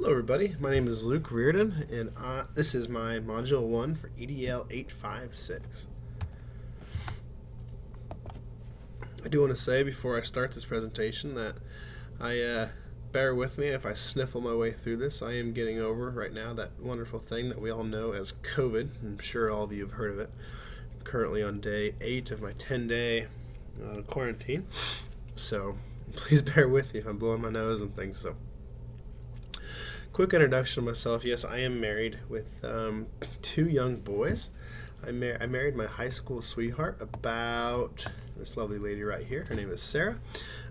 Hello everybody, my name is Luke Reardon, and this is my Module 1 for EDL 856. I do want to say before I start this presentation that bear with me if I sniffle my way through this. I am getting over right now that wonderful thing that we all know as COVID. I'm sure all of you have heard of it. I'm currently on day 8 of my 10-day quarantine, so please bear with me if I'm blowing my nose and things. So, quick introduction of myself. Yes, I am married with 2 young boys. I married my high school sweetheart about, this lovely lady right here, her name is Sarah,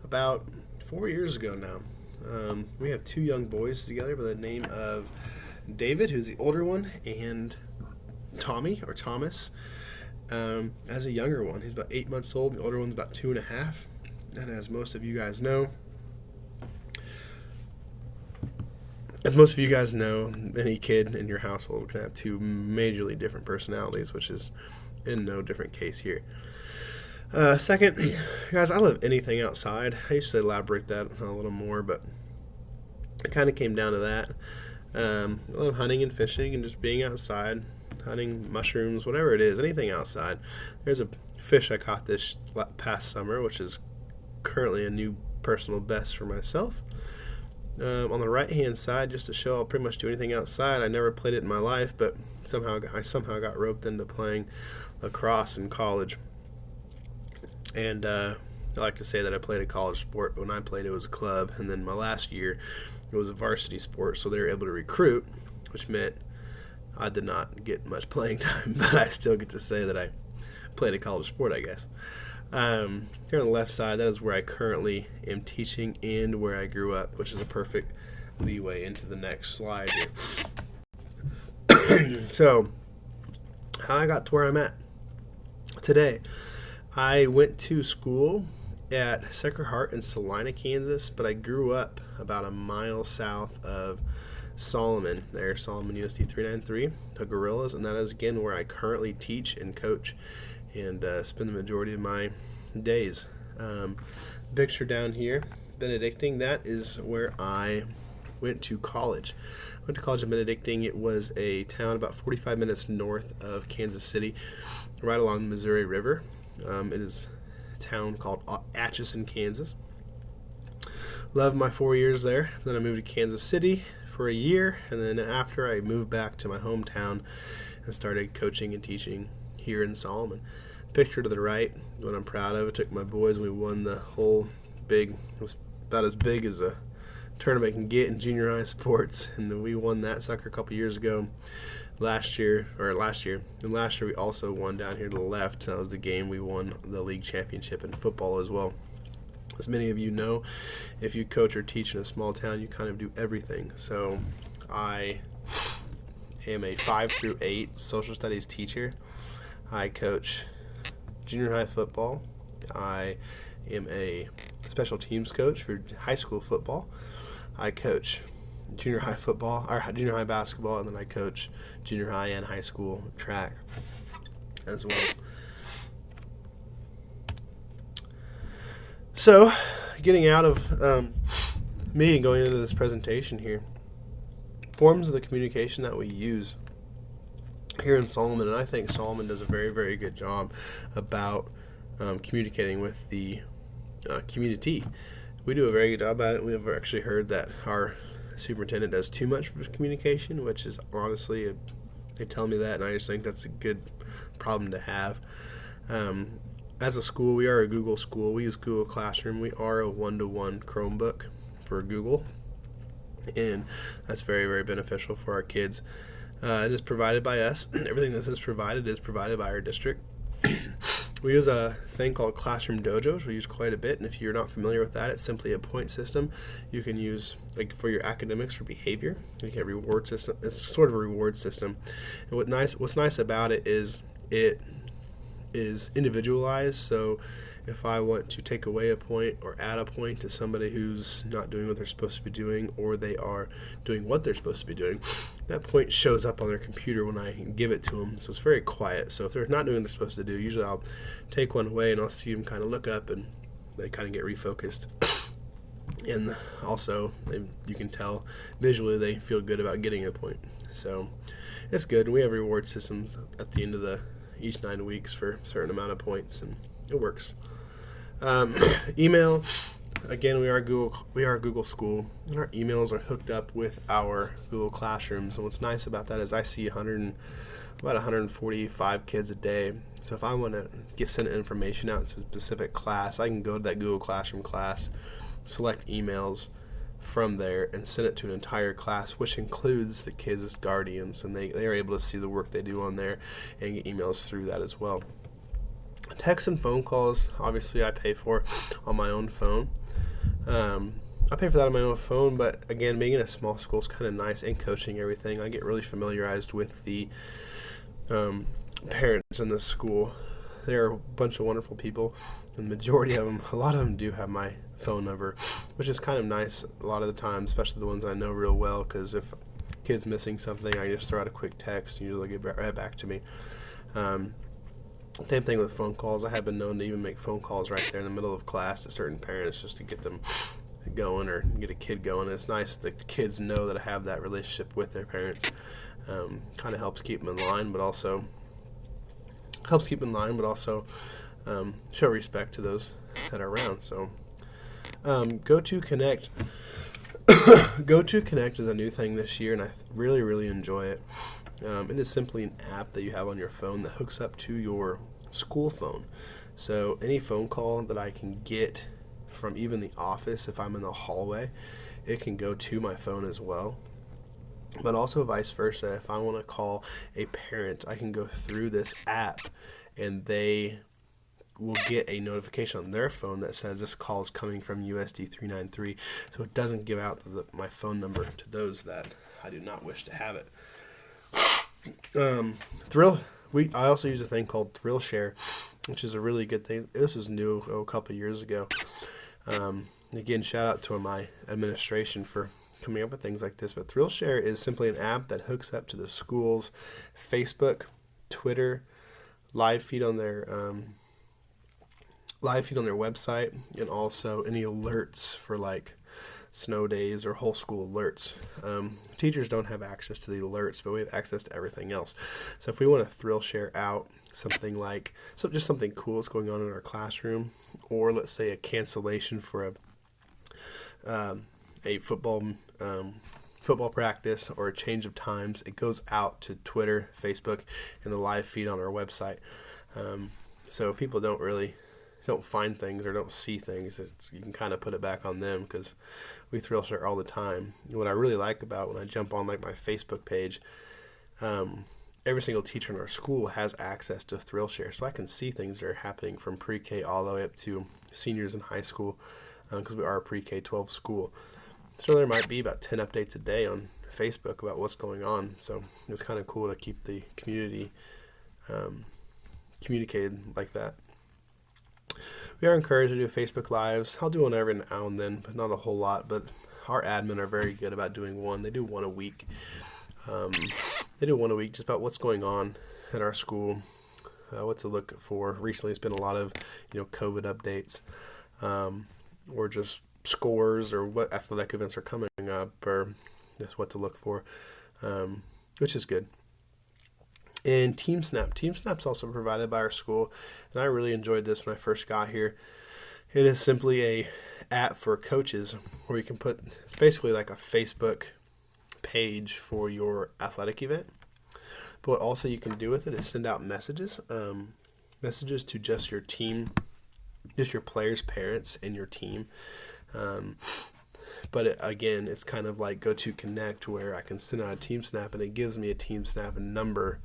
about 4 years ago now. We have 2 young boys together by the name of David, who's the older one, and Tommy, or Thomas, as a younger one. He's about 8 months old, the older one's about 2.5. And as most of you guys know, any kid in your household can have 2 majorly different personalities, which is in no different case here. Second, guys, I love anything outside. I used to elaborate that a little more, but it kind of came down to that. I love hunting and fishing and just being outside, hunting mushrooms, whatever it is, anything outside. There's a fish I caught this past summer, which is currently a new personal best for myself. On the right-hand side, just to show I'll pretty much do anything outside. I never played it in my life, but I somehow got roped into playing lacrosse in college. And I like to say that I played a college sport, but when I played it was a club. And then my last year, it was a varsity sport, so they were able to recruit, which meant I did not get much playing time, but I still get to say that I played a college sport, I guess. Here on the left side, that is where I currently am teaching and where I grew up, which is a perfect leeway into the next slide here. So, how I got to where I'm at today. I went to school at Sacred Heart in Salina, Kansas, but I grew up about a mile south of Solomon, Solomon USD 393, the Gorillas, and that is again where I currently teach and coach and spend the majority of my days. Picture down here, Benedictine, that is where I went to college. I went to college in Benedictine. It was a town about 45 minutes north of Kansas City, right along the Missouri River. It is a town called Atchison, Kansas. Loved my 4 years there. Then I moved to Kansas City for a year, and then after I moved back to my hometown and started coaching and teaching here in Solomon. Picture to the right, what I'm proud of. I took my boys and we won the whole it was about as big as a tournament can get in junior high sports, and we won that sucker a couple years ago. Last year we also won down here to the left. That was the game we won the league championship in football as well. As many of you know, if you coach or teach in a small town, you kind of do everything. So I am a 5 through 8 social studies teacher. I coach junior high football. I am a special teams coach for high school football. I coach junior high football, or junior high basketball, and then I coach junior high and high school track as well. So, getting out of me and going into this presentation here, forms of the communication that we use here in Solomon, and I think Solomon does a very, very good job about communicating with the community. We do a very good job at it. We have actually heard that our superintendent does too much for communication, which is honestly, they tell me that, and I just think that's a good problem to have. As a school, we are a Google school. We use Google Classroom. We are a 1-to-1 Chromebook for Google, and that's very, very beneficial for our kids. It is provided by us. Everything that is provided by our district. We use a thing called Classroom Dojo, which we use quite a bit, and if you're not familiar with that, it's simply a point system you can use like for your academics or behavior. You get a reward system. It's sort of a reward system. And what's nice about it is individualized. So if I want to take away a point or add a point to somebody who's not doing what they're supposed to be doing, or they are doing what they're supposed to be doing, that point shows up on their computer when I give it to them. So it's very quiet. So if they're not doing what they're supposed to do, usually I'll take one away and I'll see them kind of look up and they kind of get refocused. And also, you can tell visually they feel good about getting a point. So it's good. And we have reward systems at the end of each 9 weeks for a certain amount of points, and it works. Email. Again, we are Google School, and our emails are hooked up with our Google Classrooms. And what's nice about that is I see about 145 kids a day. So if I want to send information out to a specific class, I can go to that Google Classroom class, select emails from there, and send it to an entire class, which includes the kids as guardians, and they are able to see the work they do on there and get emails through that as well. Text and phone calls, obviously I pay for on my own phone. I pay for that on my own phone, but again, being in a small school is kind of nice, and coaching everything. I get really familiarized with the parents in this school. They're a bunch of wonderful people, and the majority of them, a lot of them do have my phone number, which is kind of nice a lot of the time, especially the ones I know real well, because if a kid's missing something, I just throw out a quick text, and usually get right back to me. Same thing with phone calls. I have been known to even make phone calls right there in the middle of class to certain parents just to get them going or get a kid going. And it's nice that the kids know that I have that relationship with their parents. Kind of helps keep them in line, but also show respect to those that are around. So GoToConnect. GoToConnect is a new thing this year, and I really, really enjoy it. It is simply an app that you have on your phone that hooks up to your school phone. So any phone call that I can get from even the office, if I'm in the hallway, it can go to my phone as well. But also vice versa. If I want to call a parent, I can go through this app, and they will get a notification on their phone that says this call is coming from USD 393. So it doesn't give out my phone number to those that I do not wish to have it. I also use a thing called ThrillShare, which is a really good thing. This was new a couple years ago. Again, shout out to my administration for coming up with things like this. But ThrillShare is simply an app that hooks up to the school's Facebook, Twitter, live feed on their website, and also any alerts for like snow days or whole school alerts. Teachers don't have access to the alerts, but we have access to everything else. So if we want to thrill share out something like just something cool that's going on in our classroom, or let's say a cancellation for a football practice or a change of times, it goes out to Twitter, Facebook, and the live feed on our website. So people don't find things or don't see things. You can kind of put it back on them because we thrill share all the time. What I really like about when I jump on like my Facebook page, every single teacher in our school has access to thrill share, so I can see things that are happening from pre-K all the way up to seniors in high school, because we are a pre-K-12 school. So there might be about 10 updates a day on Facebook about what's going on. So it's kind of cool to keep the community communicated like that. We are encouraged to do Facebook Lives. I'll do one every now and then, but not a whole lot. But our admin are very good about doing one. They do one a week. Just about what's going on at our school, what to look for. Recently, it's been a lot of COVID updates, or just scores, or what athletic events are coming up, or just what to look for, which is good. And TeamSnap. TeamSnap's also provided by our school, and I really enjoyed this when I first got here. It is simply a app for coaches where you can it's basically like a Facebook page for your athletic event. But what also you can do with it is send out messages to just your team, just your players' parents and your team. But it's kind of like GoToConnect, where I can send out a TeamSnap, and it gives me a TeamSnap number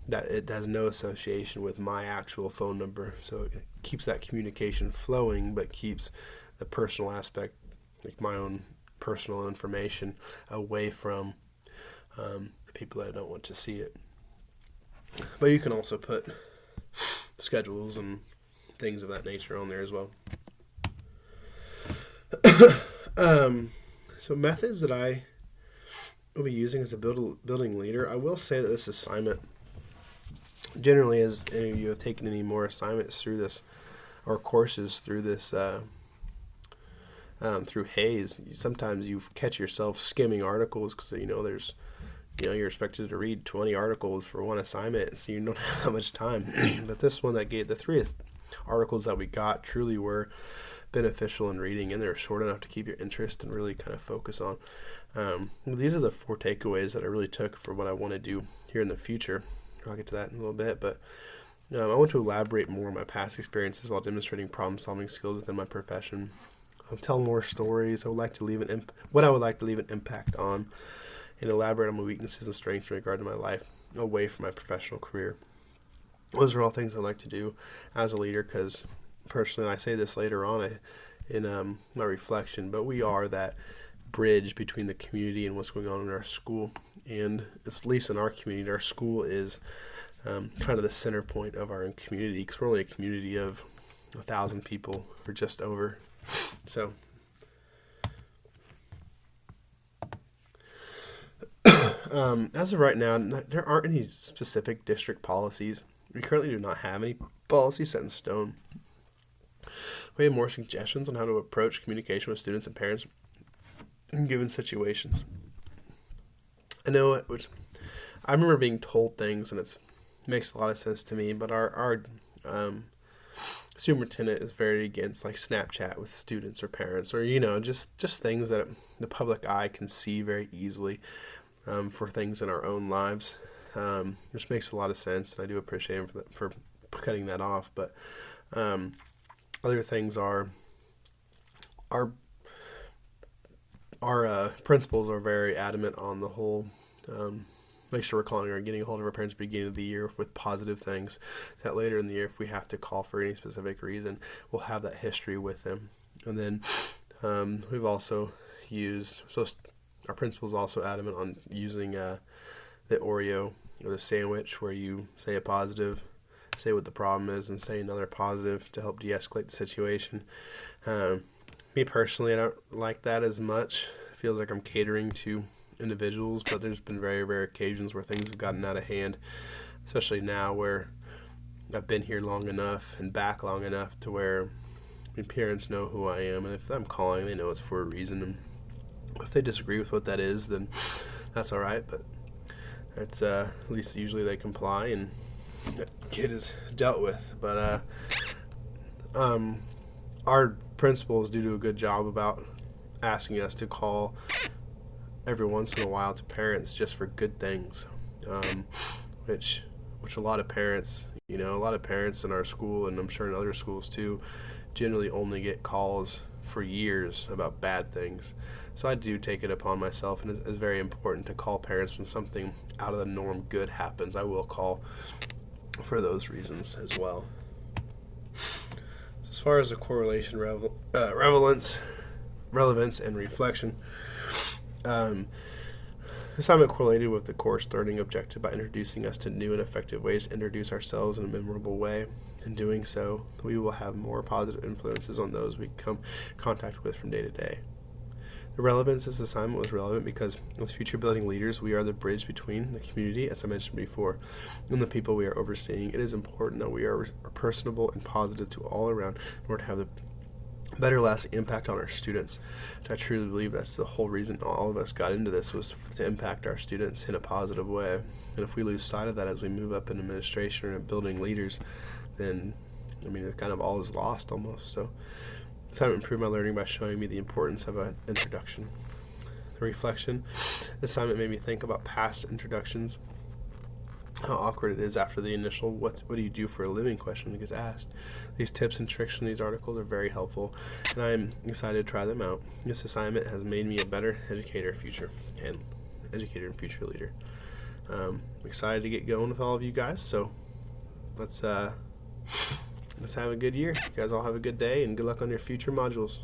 that it has no association with my actual phone number. So it keeps that communication flowing, but keeps the personal aspect, like my own personal information, away from the people that I don't want to see it. But you can also put schedules and things of that nature on there as well. So methods that I will be using as a building leader, I will say that this assignment, generally, as any of you have taken any more assignments through this, or courses through this through Hayes, sometimes you catch yourself skimming articles because you're expected to read 20 articles for one assignment, so you don't have that much time. But this one that gave the three articles that we got truly were beneficial in reading, and they're short enough to keep your interest and really kind of focus on. These are the 4 takeaways that I really took for what I want to do here in the future. I'll get to that in a little bit, but I want to elaborate more on my past experiences while demonstrating problem-solving skills within my profession. I'll tell more stories. I would like to leave an impact on, and elaborate on my weaknesses and strengths in regard to my life away from my professional career. Those are all things I like to do as a leader, because personally, I say this later on in my reflection, but we are that bridge between the community and what's going on in our school. And at least in our community, our school is kind of the center point of our community, because we're only a community of 1,000 people or just over. So as of right now, there aren't any specific district policies. We currently do not have any policies set in stone. We have more suggestions on how to approach communication with students and parents in given situations. I remember being told things, and it makes a lot of sense to me, but our superintendent is very against like Snapchat with students or parents, or just things that the public eye can see very easily for things in our own lives, which makes a lot of sense, and I do appreciate him for cutting that off. But other things are our principals are very adamant on the whole make sure we're calling or getting a hold of our parents at the beginning of the year with positive things, that later in the year, if we have to call for any specific reason, we'll have that history with them. And then we've also our principal's also adamant on using the Oreo or the sandwich, where you say a positive, say what the problem is, and say another positive to help de-escalate the situation. Me personally, I don't like that as much. It feels like I'm catering to individuals, but there's been very rare occasions where things have gotten out of hand, especially now where I've been here long enough and back long enough to where my parents know who I am, and if I'm calling, they know it's for a reason. And if they disagree with what that is, then that's all right, but that's at least usually they comply and that kid is dealt with. But our principals do a good job about asking us to call every once in a while to parents just for good things, which a lot of parents in our school, and I'm sure in other schools too, generally only get calls for years about bad things. So I do take it upon myself, and it's very important to call parents when something out of the norm good happens. I will call for those reasons as well. As far as the correlation, relevance, and reflection, assignment correlated with the course learning objective by introducing us to new and effective ways to introduce ourselves in a memorable way. In doing so, we will have more positive influences on those we come in contact with from day to day. The relevance of this assignment was relevant because as future building leaders, we are the bridge between the community, as I mentioned before, and the people we are overseeing. It is important that we are personable and positive to all around in order to have the better lasting impact on our students. And I truly believe that's the whole reason all of us got into this, was to impact our students in a positive way. And if we lose sight of that as we move up in administration or building leaders, then it kind of all is lost almost. So this time improved my learning by showing me the importance of an introduction. The reflection assignment made me think about past introductions, how awkward it is after the initial what do you do for a living question that gets asked. These tips and tricks from these articles are very helpful, and I'm excited to try them out. This assignment has made me a better educator and future leader. I'm excited to get going with all of you guys, so let's have a good year. You guys all have a good day, and good luck on your future modules.